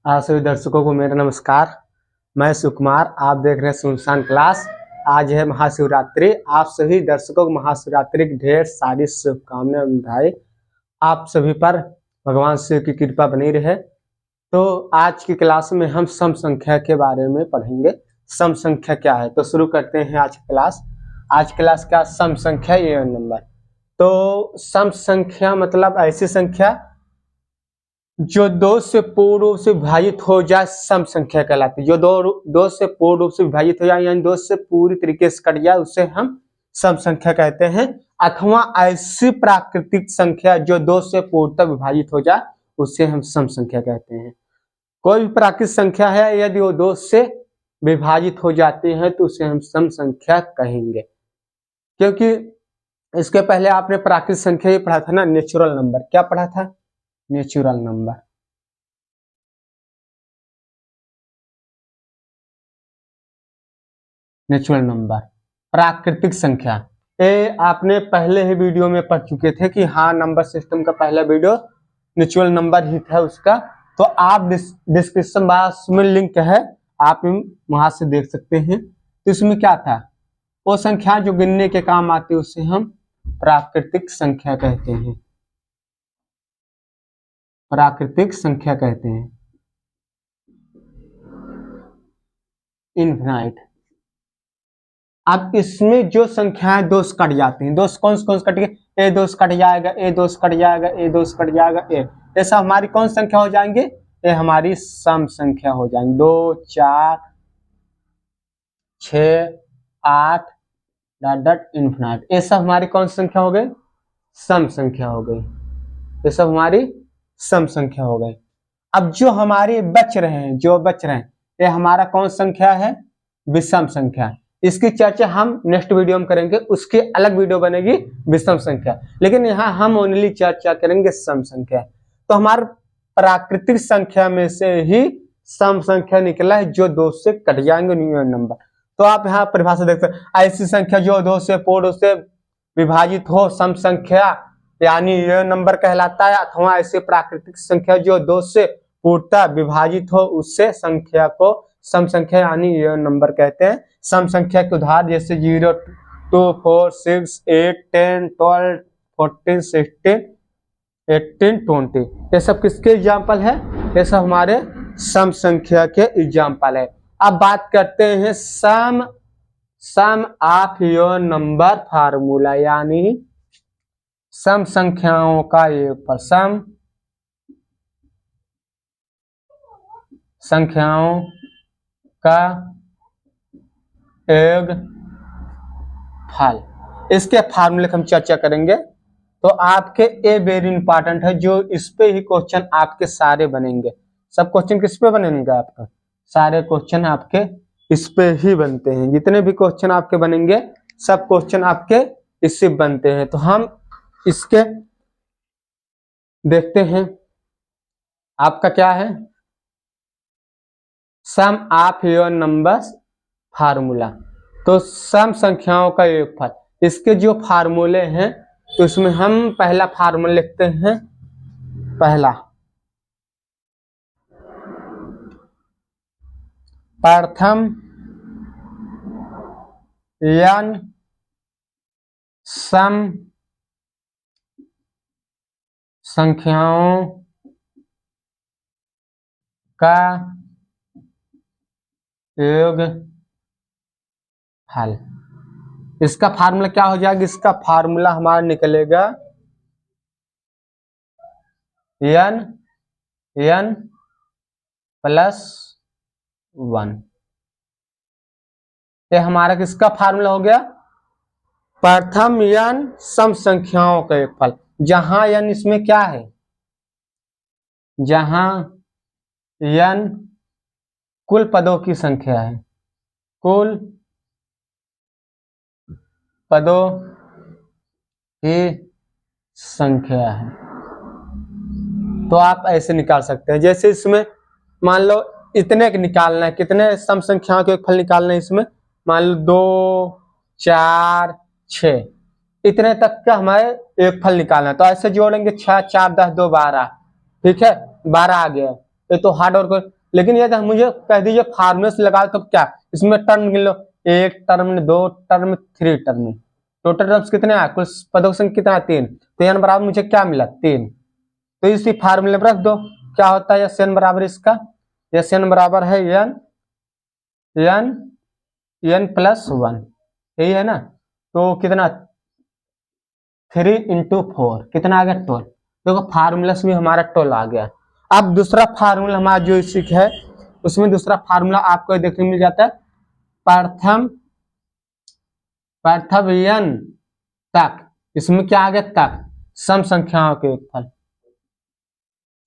आप सभी दर्शकों को मेरा नमस्कार। मैं सुकुमार, आप देख रहे हैं सुनसान क्लास। आज है महाशिवरात्रि। आप सभी दर्शकों को महाशिवरात्रि की ढेर सारी शुभकामनाएं बधाई। आप सभी पर भगवान शिव की कृपा बनी रहे। तो आज की क्लास में हम सम संख्या के बारे में पढ़ेंगे। सम संख्या क्या है, तो शुरू करते हैं आज की क्लास। आज क्लास का सम संख्या इवन नंबर। तो सम संख्या मतलब ऐसी संख्या जो दो से पूर्ण रूप से विभाजित हो जाए, सम संख्या कहलाती है। जो दो से पूर्ण रूप से विभाजित हो जाए यानी दो से पूरी तरीके से कट जाए, उसे हम सम संख्या कहते हैं। अथवा ऐसी प्राकृतिक संख्या जो दो से पूर्णतः विभाजित हो जाए, उसे हम सम संख्या कहते हैं। कोई भी प्राकृतिक संख्या है, यदि वो दो से विभाजित हो जाती है तो उसे हम सम संख्या कहेंगे। क्योंकि इसके पहले आपने प्राकृतिक संख्या ही पढ़ा था ना, नेचुरल नंबर। क्या पढ़ा था? Natural number. नेचुरल नंबर, प्राकृतिक संख्या। ये आपने पहले ही वीडियो में पढ़ चुके थे कि हाँ, नंबर सिस्टम का पहला वीडियो नेचुरल नंबर ही था उसका। तो आप डिस्क्रिप्शन बॉक्स में लिंक है, आप वहां से देख सकते हैं। तो इसमें क्या था? वो संख्या जो गिनने के काम आती है उसे हम प्राकृतिक संख्या कहते हैं। प्राकृतिक संख्या कहते हैं। इनफिनाइट। अब इसमें जो संख्याएं दोष कट जाती हैं, दोष कौन से कट गए? ए दोष कट जाएगा, ए दोष कट जाएगा, ए दोष कट जाएगा, ए। ऐसा हमारी कौन संख्या हो जाएंगे? ये हमारी सम संख्या हो जाएंगे। 2, 4, 6, 8 डॉट डॉट इनफिनाइट। ये सब हमारी कौन सी संख्या हो गई? सम संख्या हो गई। ये सब हमारी सम संख्या हो गई। अब जो हमारे बच रहे हैं, ये हमारा कौन संख्या है? विषम संख्या। इसकी चर्चा हम नेक्स्ट वीडियो में करेंगे, उसकी अलग वीडियो बनेगी विषम संख्या। लेकिन यहाँ हम ओनली चर्चा करेंगे सम संख्या। तो हमारे प्राकृतिक संख्या में से ही सम संख्या निकला है, जो दो से कट जाएंगे न्यूमन नंबर। तो आप यहाँ परिभाषा देखते हैं, ऐसी संख्या जो दो से पूर्ण रूप से विभाजित हो, सम संख्या यानी यह नंबर कहलाता है। अथवा ऐसी प्राकृतिक संख्या जो दो से पूर्णतः विभाजित हो, उससे संख्या को सम संख्या यानी यह नंबर कहते हैं। सम संख्या के उदाहरण जैसे 0, 2, 4, 6, 8, 10, 12, 14, 16, 18, 20। ये सब किसके एग्जाम्पल है? ये सब हमारे सम संख्या के एग्जाम्पल है। अब बात करते हैं सम ऑफ योर नंबर फार्मूला, यानी सम संख्याओं का योगफल। सम संख्याओं का योगफल, इसके फार्मूले की हम चर्चा करेंगे। तो आपके ए वेरी इंपॉर्टेंट है, जो इस पे ही क्वेश्चन आपके सारे बनेंगे। सब क्वेश्चन किस पे बनेंगे? आपका सारे क्वेश्चन आपके इस पे ही बनते हैं। जितने भी क्वेश्चन आपके बनेंगे, सब क्वेश्चन आपके इससे बनते हैं। तो हम इसके देखते हैं। आपका क्या है? सम ऑफ योर नंबर्स फार्मूला। तो सम संख्याओं का योगफल, इसके जो फार्मूले हैं, तो इसमें हम पहला फार्मूला लिखते हैं। पहला, प्रथम n सम संख्याओं का योगफल। इसका फार्मूला क्या हो जाएगा? इसका फार्मूला हमारा निकलेगा n प्लस 1। ये हमारा किसका फार्मूला हो गया? प्रथम n सम संख्याओं का योगफल। जहां n इसमें क्या है? जहां n कुल पदों की संख्या है, कुल पदों की संख्या है। तो आप ऐसे निकाल सकते हैं। जैसे इसमें मान लो इतने निकालना है, कितने सम संख्याओं के योगफल निकालना है इसमें? मान लो 2, 4, 6, इतने तक का हमारे योगफल निकालना है। तो ऐसे जोड़ेंगे 6, 4, 10, 2, 12। ठीक है, 12 आ गया। ये तो हार्ड वर्क। लेकिन ये मुझे कह दीजिए फार्मूले से लगा तो क्या इसमें टर्म गिन लो, 1 term 2 term 3 term, total terms कितने आए, कुल पदों की संख्या कितना है 3, तो n बराबर मुझे क्या मिला 3, तो इसी फार्मूले में रख दो। क्या होता है एस एन बराबर इसका, एस एन बराबर है एन एन एन प्लस 1, यही है ना। तो कितना 3 इंटू 4 कितना आ गया 12। देखो फार्मूला में हमारा 12 आ गया। अब दूसरा फार्मूला हमारा जो सीख है उसमें दूसरा फार्मूला आपको देखने मिल जाता है, प्रथम n तक, इसमें क्या आ गया तक, सम संख्याओं के योगफल,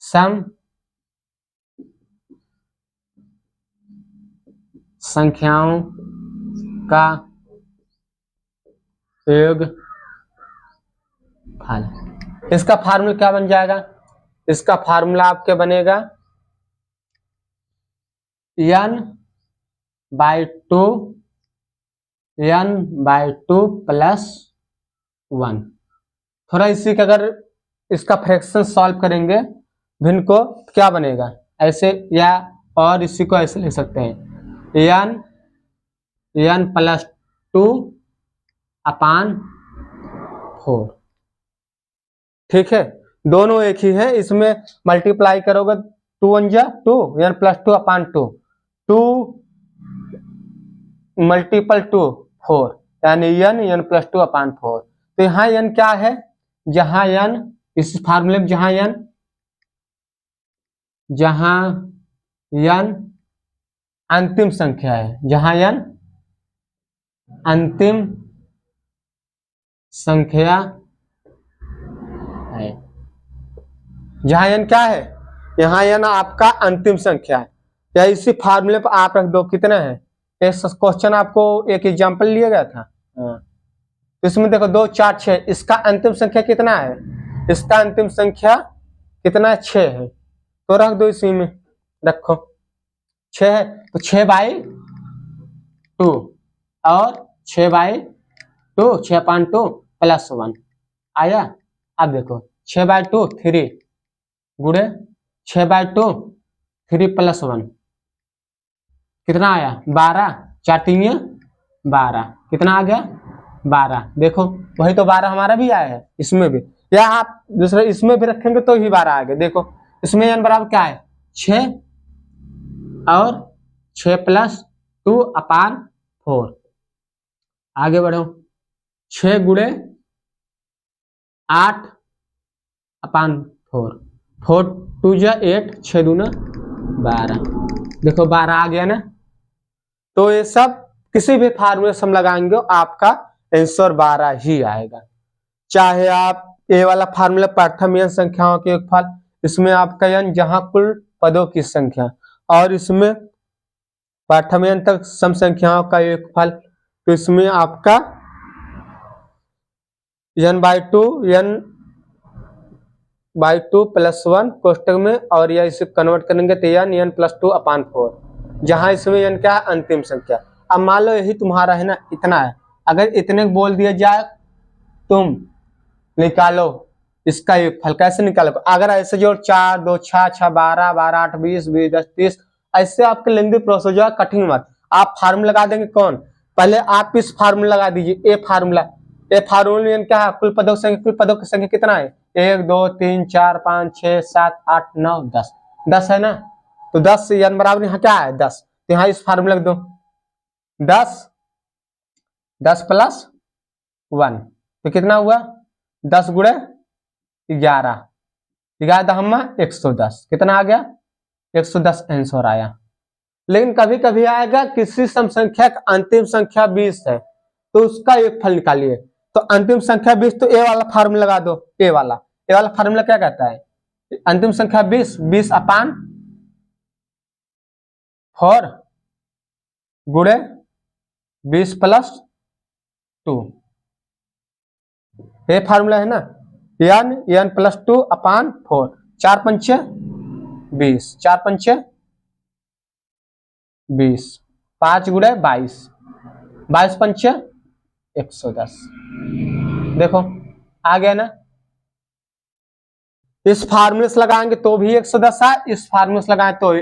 सम संख्याओं का योगफल। इसका फार्मूला क्या बन जाएगा, इसका फार्मूला आपके बनेगा n बाई टू प्लस 1। थोड़ा इसी का अगर इसका फ्रैक्शन सॉल्व करेंगे भिन्न को क्या बनेगा ऐसे, या और इसी को ऐसे लिख सकते हैं n प्लस 2 अपान 4। ठीक है, दोनों एक ही है, इसमें मल्टीप्लाई करोगे 2 1 जा 2 n प्लस 2 अपान 2 मल्टीपल 2 4 यानी n प्लस 2 अपान 4। तो यहाँ n क्या है, जहां n इस फार्मूले में जहां n अंतिम संख्या है, जहां n अंतिम संख्या है, जहां n क्या है, यहाँ n आपका अंतिम संख्या है, या इसी फार्मूले पर आप रख दो कितना है। इस क्वेश्चन आपको एक एग्जांपल लिया गया था, तो इसमें देखो 2 4 6, इसका अंतिम संख्या कितना है, इसका अंतिम संख्या कितना है 6 है, तो रख दो इसी में, रखो 6 है तो 6 बाई 2 और 6 बाई 2 6 अपान 2 प्लस 1 आया। अब देखो 6 बाई 2 3 गुणे 6 बाई 2 3 प्लस 1 कितना आया 12, 4 3 12, कितना आ गया 12। देखो वही तो 12 हमारा भी आया है इसमें भी, या आप दूसरे इसमें भी रखेंगे तो ही 12 आ गया। देखो इसमें n बराबर क्या है 6 और 6 प्लस 2 अपान 4। आगे बढ़ो 6 गुणे 8 अपान 4, 4 2 जा 8 6 दूना 12। देखो 12 आ गया ना। तो ये सब किसी भी फार्मूले से हम लगाएंगे आपका आंसर 12 ही आएगा। चाहे आप ये वाला फार्मूला प्रथम n संख्याओं के योगफल, इसमें आपका n जहां कुल पदों की संख्या, और इसमें प्रथम n तक सम संख्याओं का योगफल, तो इसमें आपका n बाई टू प्लस 1 कोष्टक में, और या इसे कन्वर्ट करेंगे तो n प्लस 2 अपान 4, जहां इसमें n क्या है अंतिम संख्या। अब मान लो यही तुम्हारा है ना, इतना है, अगर इतने बोल दिया जाए तुम निकालो इसका योगफल, कैसे निकालोगे, अगर ऐसे जोड़ 4 2 6 6 12 12 8 20 20 10 30, ऐसे आपके लेंदी प्रोसीजर कठिन मत, आप फार्मूला लगा देंगे कौन, पहले आप इस फार्मूला लगा दीजिए, ए फार्मूला में क्या है कुल पदों की संख्या कितना है 1 2 3 4 5 6 7 8 9 10, 10 है ना, तो 10 n बराबर यहाँ क्या है 10, तो यहाँ इस फार्मूला लिख दो 10 प्लस 1, तो कितना हुआ 10 गुणे 11 दहम्मा 110, कितना आ गया 110 आंसर आया। लेकिन कभी कभी आएगा किसी सम संख्या का अंतिम संख्या 20 है तो उसका योगफल निकालिए, तो अंतिम संख्या 20, तो ए वाला फार्मूला लगा दो, ए वाला फार्मूला क्या कहता है, अंतिम संख्या 20 अपान 4 गुणे 20 प्लस 2, ये फार्मूला है ना, n प्लस 2 अपान 4, 4 पंचे 20, 4 पंचे 20, 5 गुणे 22, 22 पंचे 110। देखो आ गया ना। इस फार्मूले से लगाएंगे तो भी 110 है, इस फार्मूले से लगाएं तो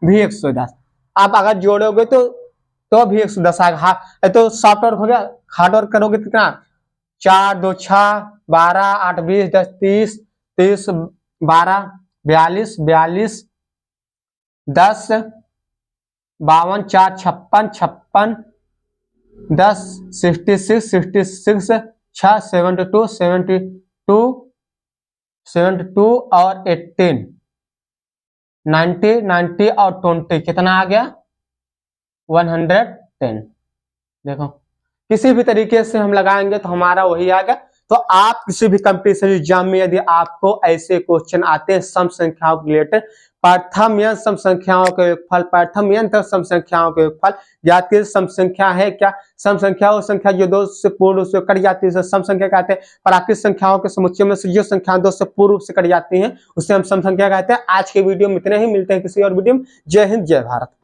भी 110। आप अगर जोड़ोगे तो भी 110 आएगा। हाँ तो सॉफ्ट वर्क हो गया, हार्ड वर्क करोगे कितना 4 2 6 12 8 20 10 30 30 12 42 42 10 52 4 56 56 10 66 66 6 72 72 72 और 18 90 90 और 20 कितना आ गया 110। देखो किसी भी तरीके से हम लगाएंगे तो हमारा वही आ गया। तो आप किसी भी कंपटीशन एग्जाम में यदि आपको ऐसे क्वेश्चन आते हैं सम संख्याओं के रिलेटेड, प्रथम यंत्र सम संख्याओं के योगफल, प्रथम यंत्र सम संख्याओं के योगफल, याद कीजिए सम संख्या है क्या, सम संख्या वो संख्या जो दो से पूर्ण रूप से कट जाती है सम संख्या कहते हैं। प्राकृत संख्याओं के समुच्चय में से जो संख्या दो से पूर्ण रूप से कट जाती है उसे हम सम संख्या कहते हैं। आज के वीडियो में इतने ही, मिलते हैं किसी और वीडियो में। जय हिंद जय भारत।